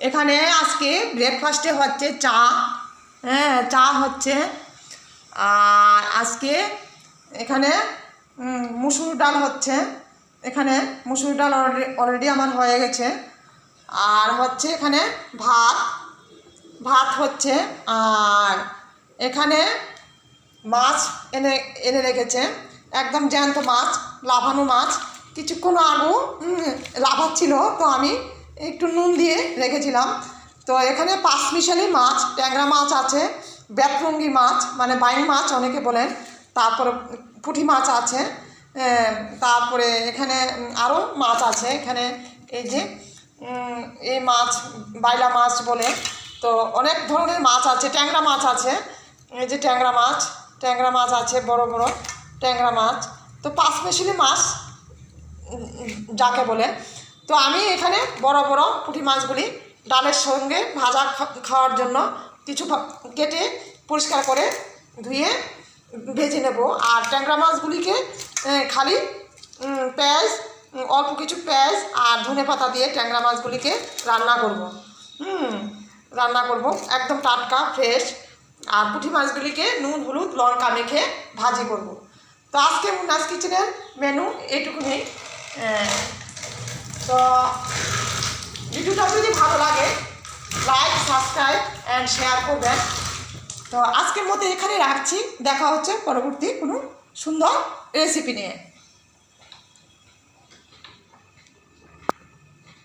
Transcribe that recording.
এখানে আজকে ব্রেকফাস্টে হচ্ছে চা। হ্যাঁ, চা হচ্ছে। আর আজকে এখানে মুসুর ডাল হচ্ছে। এখানে মুসুর ডাল অলরেডি আমার হয়ে গেছে। আর হচ্ছে এখানে ভাত হচ্ছে। আর এখানে মাছ এনে রেখেছে, একদম জ্যান্ত মাছ, লাফানো মাছ। কিছুক্ষণ আগেও লাফাচ্ছিল, তো আমি একটু নুন দিয়ে রেখেছিলাম। তো এখানে পাঁচমিশালি মাছ, ট্যাংরা মাছ আছে, বেতরঙ্গি মাছ মানে বাইং মাছ অনেকে বলেন, তারপরে পুঁটি মাছ আছে, তারপরে এখানে আরও মাছ আছে। এখানে এই যে এই মাছ বাইলা মাছ বলে, তো অনেক ধরনের মাছ আছে। ট্যাংরা মাছ আছে, এই যে ট্যাংরা মাছ আছে, বড় বড় ট্যাংরা মাছ। তো পাঁচমিশালি মাছ যাকে বলে। তো আমি এখানে বড় বড় পুঁটি মাছগুলি ডালের সঙ্গে ভাজা খাওয়ার জন্য কিছু কেটে পরিষ্কার করে ধুয়ে ভেজে নেব। আর ট্যাংরা মাছগুলিকে খালি পেঁয়াজ, অল্প কিছু পেঁয়াজ আর ধনেপাতা দিয়ে ট্যাংরা মাছগুলিকে রান্না করব একদম টাটকা ফ্রেশ। আর পুঁটি মাছগুলিকে নুন হলুদ লঙ্কা মেখে ভাজি করব। তো আজকে মুন্নাস কিচেনের মেনু এইটুকুনি। তো ভিডিওটা যদি ভালো লাগে লাইক, সাবস্ক্রাইব অ্যান্ড শেয়ার করবেন। তো আজকের মতো এখানে রাখছি। দেখা হচ্ছে পরবর্তী কোনো সুন্দর রেসিপি নিয়ে।